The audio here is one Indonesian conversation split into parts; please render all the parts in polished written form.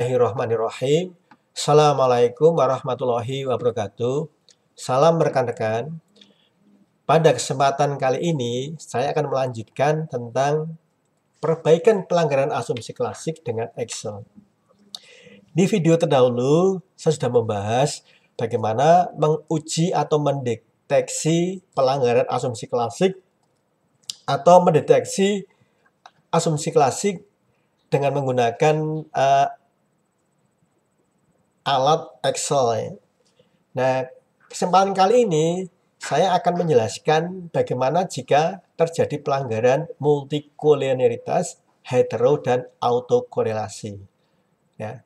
Bismillahirrahmanirrahim. Assalamualaikum warahmatullahi wabarakatuh. Salam rekan-rekan. Pada kesempatan kali ini, saya akan melanjutkan tentang perbaikan pelanggaran asumsi klasik dengan Excel. Di video terdahulu, saya sudah membahas bagaimana menguji atau mendeteksi pelanggaran asumsi klasik atau mendeteksi asumsi klasik dengan menggunakan alat Excel ya. Nah, kesempatan kali ini saya akan menjelaskan bagaimana jika terjadi pelanggaran multikolinialitas, hetero, dan autokorelasi. Ya.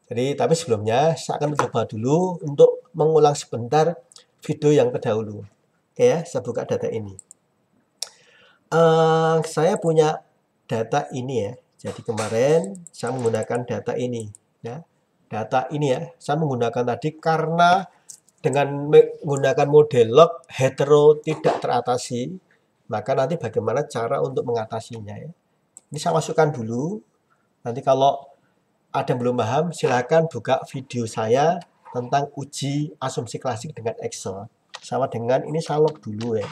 Jadi, tapi sebelumnya saya akan mencoba dulu untuk mengulang sebentar video yang terdahulu. Oke ya, saya buka data ini. Saya punya data ini ya. Jadi kemarin saya menggunakan data ini ya. Data ini ya, saya menggunakan tadi karena dengan menggunakan model log hetero tidak teratasi, maka nanti bagaimana cara untuk mengatasinya ya. Ini saya masukkan dulu. Nanti kalau ada yang belum paham, silakan buka video saya tentang uji asumsi klasik dengan Excel. Sama dengan ini saya log dulu ya.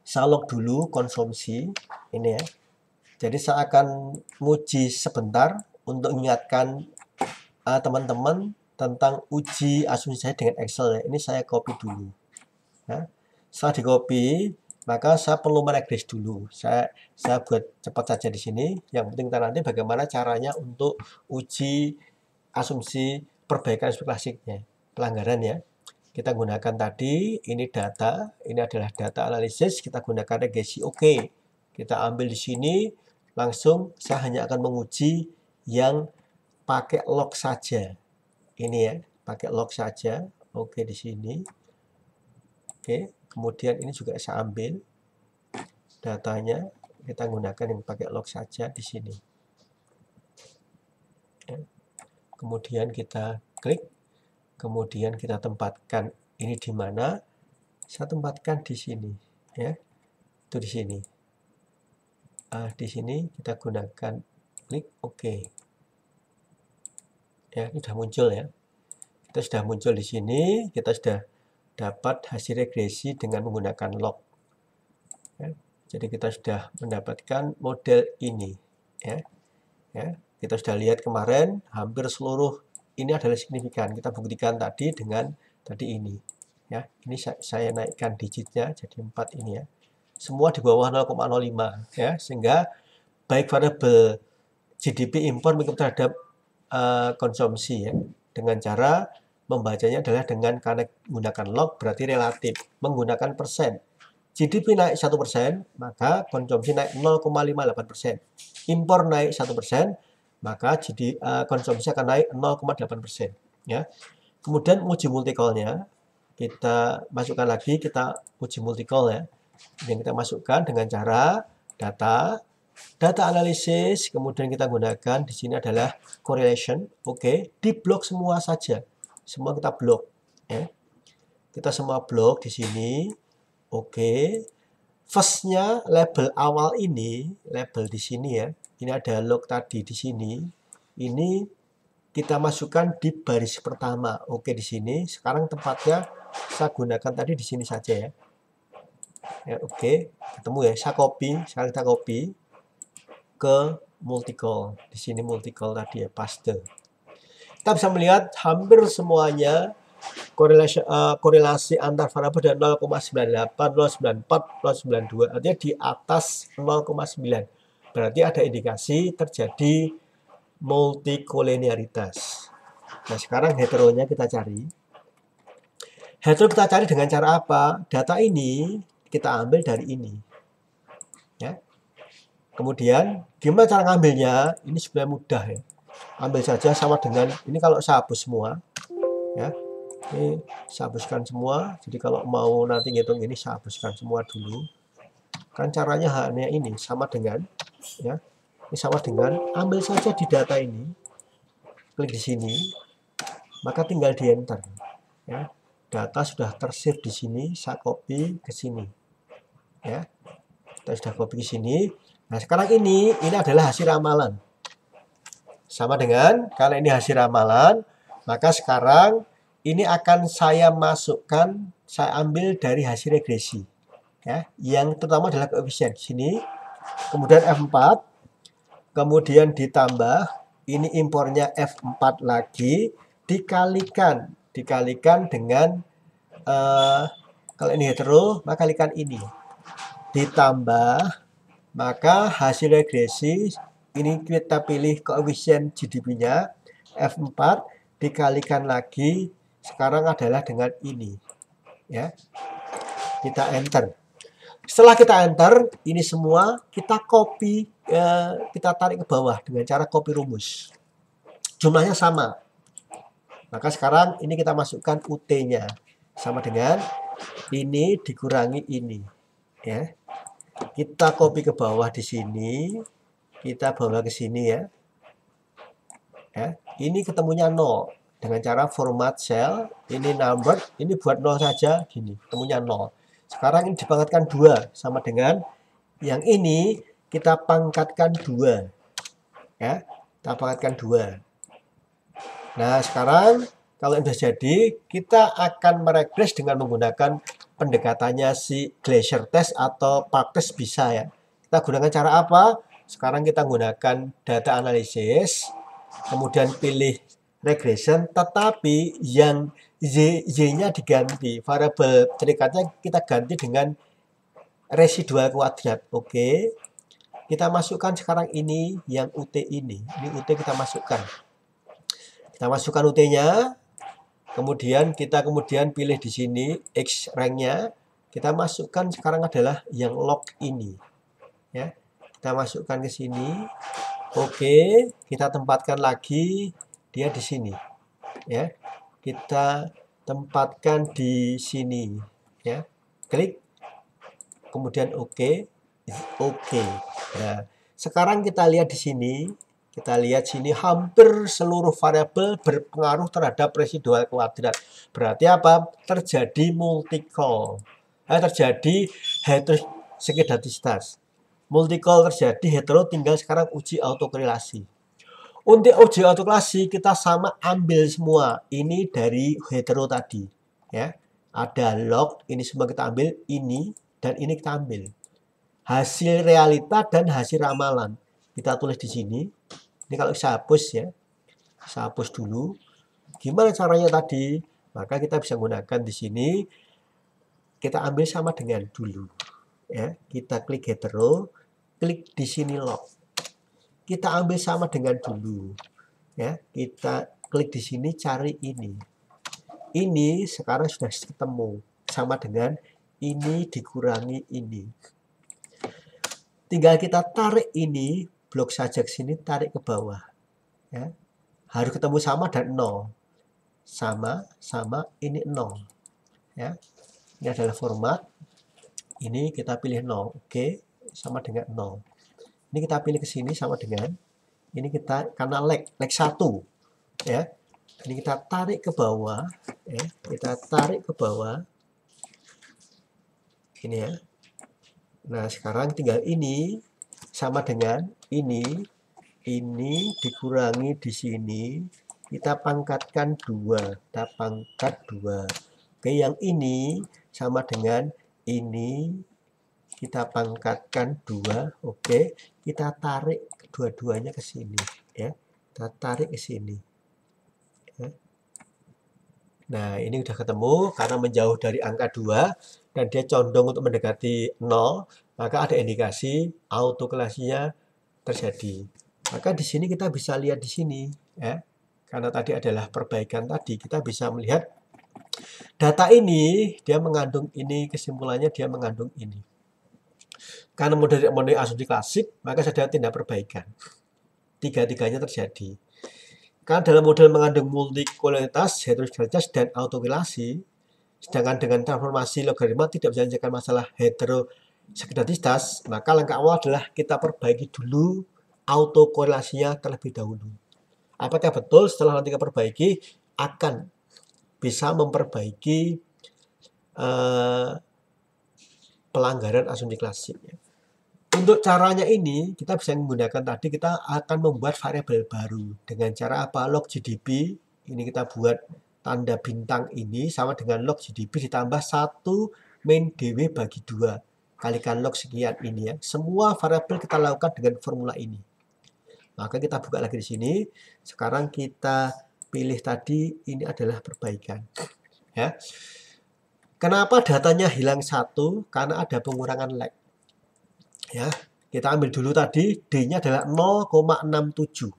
Saya log dulu konsumsi ini ya. Jadi saya akan nguji sebentar untuk mengingatkan teman-teman tentang uji asumsi saya dengan Excel ya. Ini saya copy dulu. Nah, setelah di copy, maka saya perlu meregres dulu. Saya buat cepat saja di sini. Yang penting nanti bagaimana caranya untuk uji asumsi perbaikan asumsi klasiknya, pelanggaran ya. Kita gunakan tadi, ini data, ini adalah data analisis, kita gunakan regresi oke. Kita ambil di sini, langsung saya hanya akan menguji yang pakai log saja. Ini ya, pakai log saja. Oke, di sini. Oke, kemudian ini juga saya ambil datanya. Kita gunakan yang pakai log saja di sini. Ya. Kemudian kita klik. Kemudian kita tempatkan ini di mana? Saya tempatkan di sini. Ya, itu di sini. Di sini kita gunakan klik oke. Ya, ini sudah muncul ya. Kita sudah muncul di sini, kita sudah dapat hasil regresi dengan menggunakan log. Ya, jadi kita sudah mendapatkan model ini. Ya, kita sudah lihat kemarin hampir seluruh ini adalah signifikan. Kita buktikan tadi dengan tadi ini. Ya, ini saya naikkan digitnya jadi 4 ini ya. Semua di bawah 0,05 ya, sehingga baik variabel GDP impor terhadap konsumsi ya, dengan cara membacanya adalah dengan karena menggunakan log berarti relatif, menggunakan persen. GDP naik 1%, maka konsumsi naik 0,58%. Impor naik 1%, maka konsumsi akan naik 0,8%. Ya. Kemudian uji multicolnya, kita masukkan lagi, kita uji multicol ya. Yang kita masukkan dengan cara data analisis, kemudian kita gunakan di sini adalah correlation, oke, di blok semua saja, semua kita blok, ya. Kita semua blok di sini, oke. First-nya label awal ini, label di sini ya, ini ada log tadi di sini, ini kita masukkan di baris pertama, oke di sini. Sekarang tempatnya saya gunakan tadi di sini saja ya. Ya, oke, ketemu ya. Saya copy, sekarang kita copy ke multicol. Di sini multicol tadi ya, paste. Kita bisa melihat hampir semuanya korelasi antar variabel dan 0,98, 0,94, 0,92. Artinya di atas 0,9. Berarti ada indikasi terjadi multikolinialitas. Nah, sekarang heteronya kita cari. Hetero kita cari dengan cara apa? Data ini kita ambil dari ini. Ya. Kemudian, gimana cara ngambilnya? Ini sebenarnya mudah ya. Ambil saja sama dengan, ini kalau saya hapus semua. Ya. Ini saya hapuskan semua. Jadi kalau mau nanti ngitung ini, saya hapuskan semua dulu. Kan caranya hanya ini, sama dengan, ya. Ini sama dengan, ambil saja di data ini. Klik di sini. Maka tinggal di enter. Ya. Data sudah tersave di sini, saya copy ke sini. Ya. Kita sudah copy ke sini. Nah, sekarang ini adalah hasil ramalan. sama dengan, kalau ini hasil ramalan, maka sekarang ini akan saya masukkan, saya ambil dari hasil regresi. Ya, yang terutama adalah koefisien sini, kemudian F4, kemudian ditambah, ini impornya F4 lagi, dikalikan dengan, kalau ini hetero, maka kalikan ini. Ditambah, maka hasil regresi, ini kita pilih koefisien GDP-nya, F4, dikalikan lagi, sekarang adalah dengan ini. Ya, kita enter. Setelah kita enter, ini semua kita copy, kita tarik ke bawah dengan cara copy rumus. Jumlahnya sama. Maka sekarang ini kita masukkan UT-nya. Sama dengan ini dikurangi ini. Ya. Kita copy ke bawah di sini. Kita bawa ke sini ya. Ya. Ini ketemunya 0. Dengan cara format cell, ini number, ini buat 0 saja, gini, ketemunya 0. Sekarang ini dipangkatkan 2, sama dengan yang ini kita pangkatkan 2. Ya, kita pangkatkan 2. Nah, sekarang kalau sudah jadi, kita akan meregres dengan menggunakan pendekatannya si Glacier Test atau Park Test bisa ya. Kita gunakan cara apa? Sekarang kita gunakan data analisis, kemudian pilih regression, tetapi yang Y-nya diganti, variabel terikatnya kita ganti dengan residual kuadrat. Oke. Kita masukkan sekarang ini yang UT ini. Ini UT kita masukkan. Kita masukkan UT-nya. Kemudian kita pilih di sini X rank-nya. Kita masukkan sekarang adalah yang log ini. Ya. Kita masukkan ke sini. Oke, kita tempatkan lagi dia di sini. Ya. Kita tempatkan di sini ya, klik kemudian oke. Nah, sekarang kita lihat di sini, hampir seluruh variabel berpengaruh terhadap residual kuadrat. Berarti apa? Terjadi multi-call, terjadi heterosekidatitas. Multi-call terjadi, hetero tinggal sekarang uji autokorelasi. Untuk uji autokorelasi kita sama ambil semua ini dari hetero tadi ya. Ada log, ini semua kita ambil, ini dan ini kita ambil. Hasil realita dan hasil ramalan kita tulis di sini. Ini kalau saya hapus ya. Saya hapus dulu. Gimana caranya tadi? Maka kita bisa gunakan di sini. Kita ambil sama dengan dulu ya. Kita klik hetero, klik di sini log. Kita ambil sama dengan dulu. Ya, kita klik di sini cari ini. Ini sekarang sudah ketemu sama dengan ini dikurangi ini. Tinggal kita tarik ini, blok saja ke sini, tarik ke bawah. Ya. Harus ketemu sama dan 0. Sama ini 0. Ya. Ini adalah format. Ini kita pilih 0. Oke, sama dengan 0. Ini kita pilih ke sini sama dengan ini kita karena leg 1 ya. Ini kita tarik ke bawah ya. Kita tarik ke bawah. Ini ya. Nah, sekarang tinggal ini sama dengan ini dikurangi di sini. Kita pangkatkan 2. Kita pangkat 2. Oke, yang ini sama dengan ini kita pangkatkan 2, oke. Kita tarik dua-duanya ke sini, ya. Kita tarik ke sini. Ya. Nah, ini udah ketemu karena menjauh dari angka 2 dan dia condong untuk mendekati 0, maka ada indikasi autokorelasinya terjadi. Maka di sini kita bisa lihat di sini, ya. Karena tadi adalah perbaikan tadi, kita bisa melihat data ini dia mengandung ini, kesimpulannya dia mengandung ini. Karena model asumsi klasik, maka ada tindak perbaikan. Tiga-tiganya terjadi. Karena dalam model mengandung multikolonialitas, heterosekidatitas, dan autokorelasi, sedangkan dengan transformasi logaritma tidak bisa menyelesaikan masalah heterosekidatitas, maka langkah awal adalah kita perbaiki dulu autokorelasinya terlebih dahulu. Apakah betul setelah nanti kita perbaiki akan bisa memperbaiki pelanggaran asumsi klasik. Untuk caranya ini, kita bisa menggunakan tadi, kita akan membuat variabel baru. Dengan cara apa? Log GDP, ini kita buat tanda bintang ini sama dengan log GDP ditambah 1 main DW bagi 2. Kalikan log sekian ini ya. Semua variabel kita lakukan dengan formula ini. Maka kita buka lagi di sini. Sekarang kita pilih tadi, ini adalah perbaikan. Ya. Kenapa datanya hilang 1? Karena ada pengurangan lag. Ya, kita ambil dulu tadi, D-nya adalah 0,67.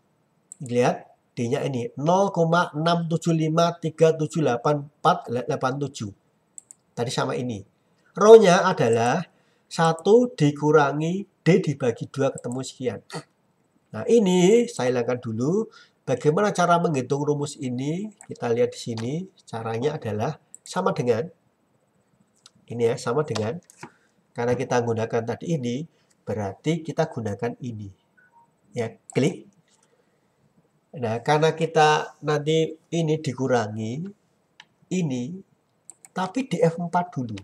Lihat, D-nya ini 0,675378487. Tadi sama ini. Row-nya adalah 1 dikurangi D dibagi 2 ketemu sekian. Nah, ini saya hilangkan dulu. Bagaimana cara menghitung rumus ini? Kita lihat di sini. Caranya adalah sama dengan ini ya, sama dengan, karena kita gunakan tadi ini, berarti kita gunakan ini. Ya, klik. Nah, karena kita nanti ini dikurangi ini, tapi di F4 dulu.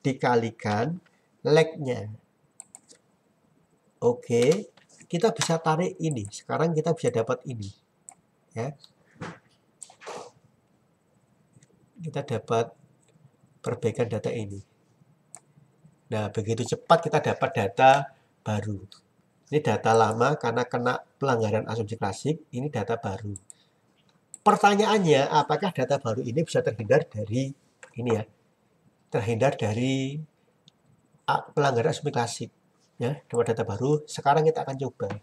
Dikalikan lag-nya. Oke, kita bisa tarik ini. Sekarang kita bisa dapat ini. Ya. Kita dapat perbaikan data ini. Nah, begitu cepat kita dapat data baru. Ini data lama karena kena pelanggaran asumsi klasik, ini data baru. Pertanyaannya, apakah data baru ini bisa terhindar dari ini ya? Terhindar dari pelanggaran asumsi klasik. Ya, dapat data baru. Sekarang kita akan coba.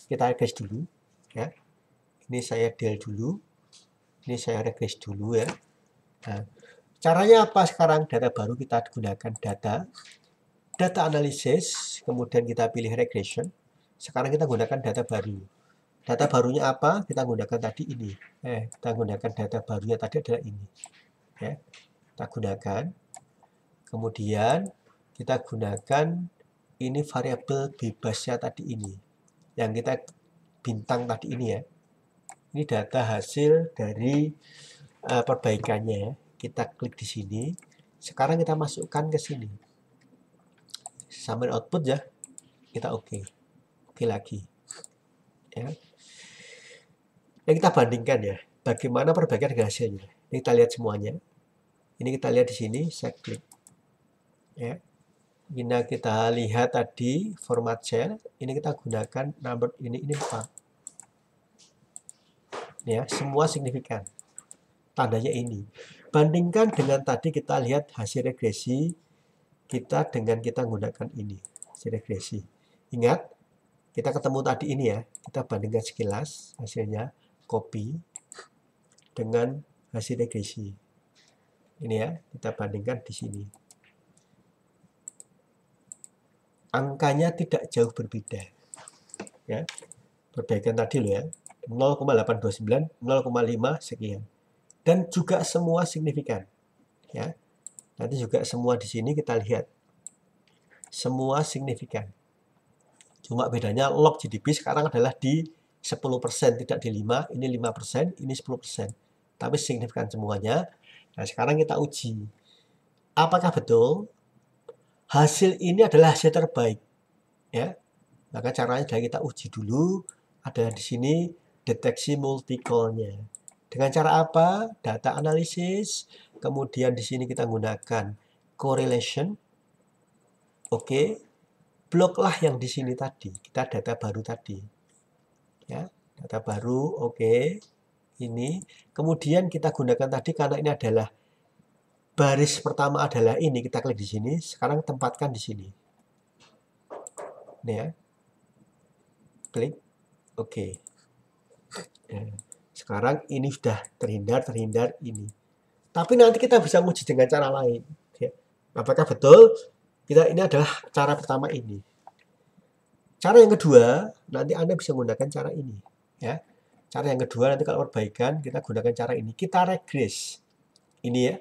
Kita regress dulu ya. Ini saya del dulu. Ini saya regress dulu ya. Nah, caranya apa sekarang? Data baru kita gunakan data analisis, kemudian kita pilih regression. Sekarang kita gunakan data baru. Data barunya apa? Kita gunakan tadi ini. Kita gunakan data barunya tadi adalah ini. Ya, kita gunakan. Kemudian kita gunakan ini variabel bebasnya tadi ini. Yang kita bintang tadi ini ya. Ini data hasil dari perbaikannya. Kita klik di sini. Sekarang kita masukkan ke sini. Sambil output ya. Kita oke. Oke lagi. Ya. Yang kita bandingkan ya. Bagaimana perbaikan dengan hasilnya. Ini kita lihat semuanya. Ini kita lihat di sini. Saya klik. Ya. Ini kita lihat tadi format cell. Ini kita gunakan number ini 4. Ya, semua signifikan. Tandanya ini. Bandingkan dengan tadi kita lihat hasil regresi kita dengan kita gunakan ini, hasil regresi. Ingat, kita ketemu tadi ini ya, kita bandingkan sekilas hasilnya, copy dengan hasil regresi. Ini ya, kita bandingkan di sini. Angkanya tidak jauh berbeda. Ya. Perbaikan tadi loh ya, 0,829, 0,5 sekian. Dan juga semua signifikan. Ya. Nanti juga semua di sini kita lihat. Semua signifikan. Cuma bedanya log GDP sekarang adalah di 10%, tidak di 5. Ini 5%, ini 10%. Tapi signifikan semuanya. Nah, sekarang kita uji. Apakah betul hasil ini adalah hasil terbaik? Ya. Maka caranya adalah kita uji dulu. Ada di sini deteksi multi-call-nya. Dengan cara apa? Data analisis. Kemudian di sini kita gunakan correlation. Oke. Bloklah yang di sini tadi. Kita data baru tadi. Ya, data baru. Oke. Ini. Kemudian kita gunakan tadi karena ini adalah baris pertama adalah ini. Kita klik di sini. Sekarang tempatkan di sini. Ini ya. Klik. Oke. Nah, sekarang ini sudah terhindar ini. Tapi nanti kita bisa uji dengan cara lain. Ya. Apakah betul ini adalah cara pertama ini. Cara yang kedua, nanti Anda bisa menggunakan cara ini. Ya. Cara yang kedua, nanti kalau perbaikan, kita gunakan cara ini. Kita regress. Ini ya.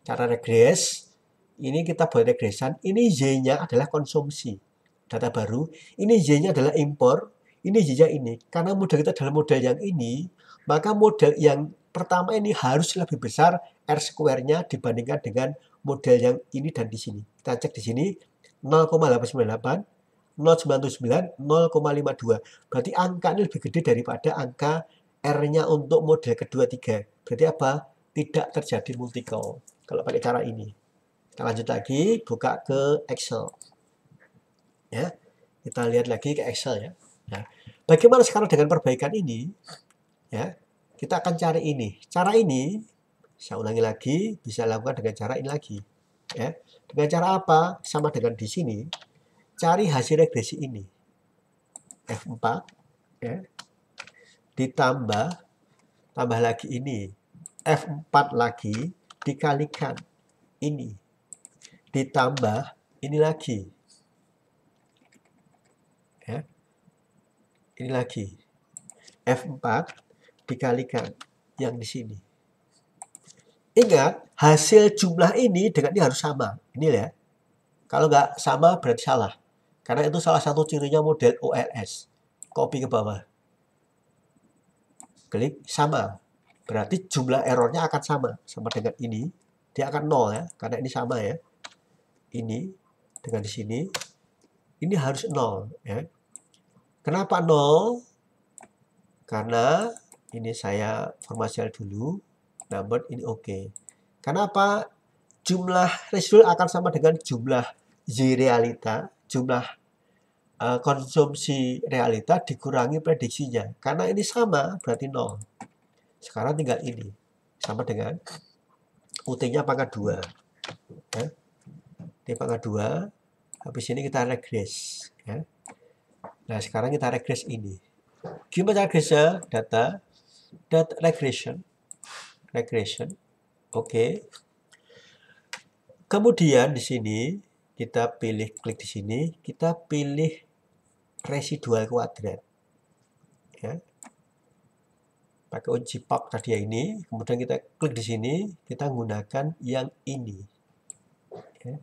Cara regress. Ini kita buat regresan. Ini Y-nya adalah konsumsi. Data baru. Ini Y-nya adalah impor. Ini Y-nya ini. Karena model kita adalah model yang ini, maka model yang pertama ini harus lebih besar R square-nya dibandingkan dengan model yang ini dan di sini. Kita cek di sini, 0,898, 0,979, 0,52. Berarti angka ini lebih gede daripada angka R-nya untuk model kedua 3. Berarti apa? Tidak terjadi multi-call. Kalau pakai cara ini. Kita lanjut lagi, buka ke Excel. Ya, kita lihat lagi ke Excel ya. Nah, bagaimana sekarang dengan perbaikan ini? Ya, kita akan cari ini. Cara ini, saya ulangi lagi, bisa lakukan dengan cara ini lagi. Ya, dengan cara apa? Sama dengan di sini. Cari hasil regresi ini. F4, ya, ditambah, tambah lagi ini. F4 lagi, dikalikan ini. Ditambah ini lagi. Ya, ini lagi. F4 dikalikan yang di sini. Ingat, hasil jumlah ini dengan ini harus sama. Ini ya. Kalau nggak sama berarti salah. Karena itu salah satu cirinya model OLS. Copy ke bawah. Klik sama. Berarti jumlah errornya akan sama. Sama dengan ini. Dia akan 0 ya. Karena ini sama ya. Ini dengan di sini. Ini harus 0 ya. Kenapa 0? Karena ini saya formasial dulu. Namun ini oke. Kenapa? Jumlah residual akan sama dengan jumlah Y realita, jumlah konsumsi realita dikurangi prediksinya. Karena ini sama, berarti 0. Sekarang tinggal ini. Sama dengan UT-nya pangkat 2. Ya. Ini pangkat 2. Habis ini kita regres. Ya. Nah, sekarang kita regres ini. Gimana regresnya? Data regression. Oke. Kemudian di sini kita pilih, klik di sini, kita pilih residual kuadrat. Ya. Pakai kunci POP tadi ya ini, kemudian kita klik di sini, kita gunakan yang ini. Ya.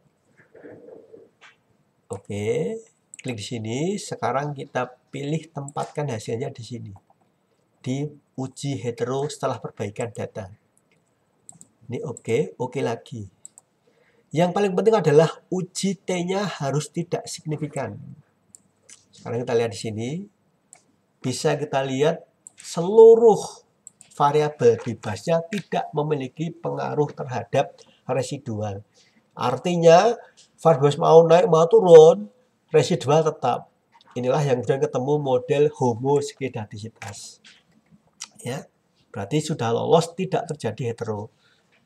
Oke, klik di sini, sekarang kita pilih tempatkan hasilnya di sini. Di uji hetero setelah perbaikan data. Ini oke lagi. Yang paling penting adalah uji T-nya harus tidak signifikan. Sekarang kita lihat di sini, bisa kita lihat seluruh variabel bebasnya tidak memiliki pengaruh terhadap residual. Artinya, variabel mau naik, mau turun, residual tetap. Inilah yang sudah ketemu model homoskedastisitas. Ya, berarti sudah lolos, tidak terjadi hetero.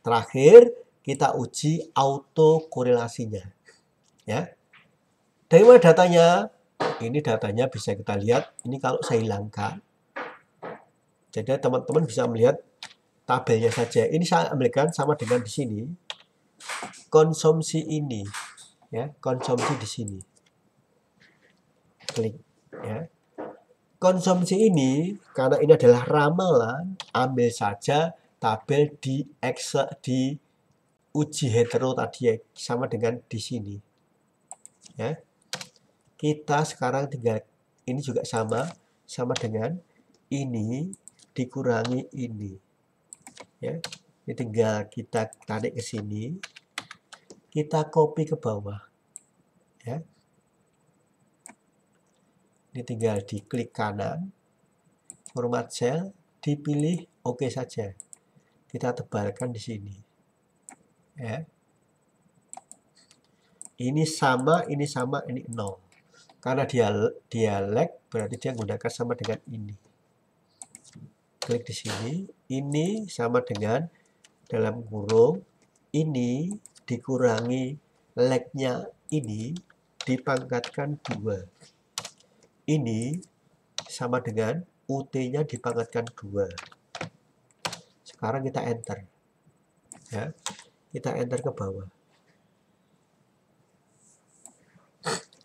Terakhir, kita uji autokorelasinya. Ya. Dari mana datanya? Ini datanya bisa kita lihat. Ini kalau saya hilangkan. Jadi teman-teman bisa melihat tabelnya saja. Ini saya ambilkan sama dengan di sini. Konsumsi ini. Ya, konsumsi di sini. Klik. Ya. Konsumsi ini, karena ini adalah ramalan, ambil saja tabel di uji hetero tadi ya, sama dengan di sini. Ya. Kita sekarang tinggal ini juga sama dengan ini dikurangi ini. Ya. Ini tinggal kita tarik ke sini. Kita copy ke bawah. Ya. Ini tinggal diklik kanan. Format cell, dipilih oke saja. Kita tebalkan di sini. Ya. Ini sama, ini 0. Karena dia lag, berarti dia menggunakan sama dengan ini. Klik di sini, ini sama dengan dalam kurung, ini dikurangi lag-nya ini, dipangkatkan 2. Ini sama dengan UT-nya dipangkatkan 2. Sekarang kita enter. Ya. Kita enter ke bawah.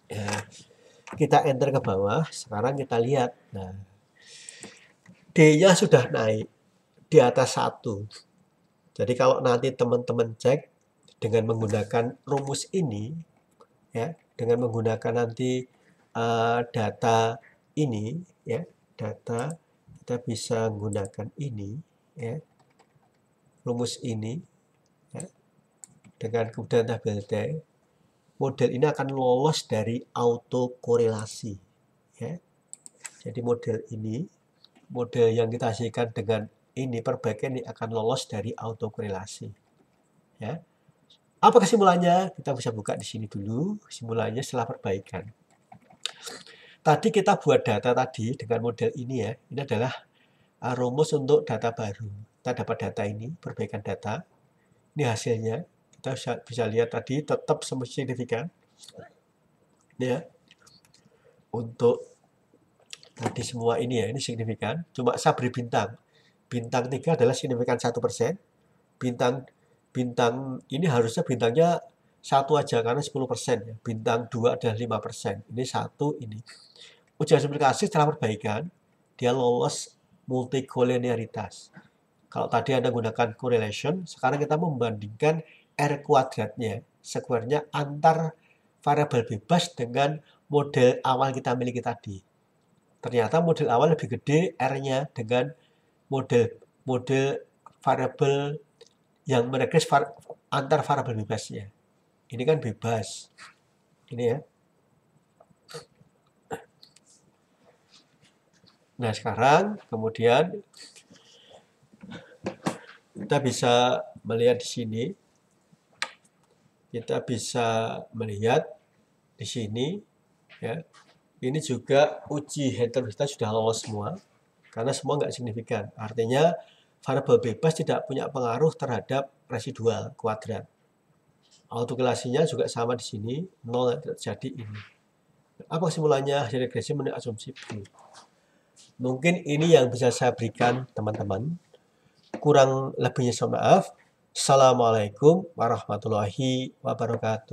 Ya, kita enter ke bawah. Sekarang kita lihat. Nah, D-nya sudah naik di atas 1. Jadi kalau nanti teman-teman cek dengan menggunakan rumus ini, ya, dengan menggunakan nanti data ini, ya, data kita bisa menggunakan ini, ya, rumus ini, ya, dengan kemudian tabel D. model ini akan lolos dari autokorelasi. Ya. Jadi model ini, model yang kita hasilkan dengan ini, perbaikan ini akan lolos dari autokorelasi. Ya. Apa kesimpulannya? Kita bisa buka di sini dulu, kesimpulannya setelah perbaikan. Tadi kita buat data tadi dengan model ini ya, ini adalah rumus untuk data baru. Kita dapat data ini, perbaikan data. Ini hasilnya, kita bisa lihat tadi tetap signifikan. Ya. Untuk tadi semua ini ya, ini signifikan. Cuma saya beri bintang. Bintang 3 adalah signifikan 1%. Bintang ini harusnya bintangnya 1 aja karena 10% ya. Bintang 2 adalah 5%. Ini 1 ini. Ujian simplifikasi setelah perbaikan, dia lolos multikoliniaritas. Kalau tadi Anda gunakan correlation, sekarang kita membandingkan R kuadratnya, square-nya antar variabel bebas dengan model awal kita miliki tadi. Ternyata model awal lebih gede R-nya dengan model variabel yang meregres antar variabel bebasnya. Ini kan bebas. Ini ya. Nah, sekarang kemudian kita bisa melihat di sini. Kita bisa melihat di sini ya. Ini juga uji heterogeneisitas sudah lolos semua karena semua nggak signifikan. Artinya variabel bebas tidak punya pengaruh terhadap residual kuadrat. Autokorelasinya juga sama di sini, 0 terjadi ini. Apa kesimpulannya? Hasil regresi menurut asumsi B. Mungkin ini yang bisa saya berikan teman-teman. Kurang lebihnya saya maaf. Assalamualaikum warahmatullahi wabarakatuh.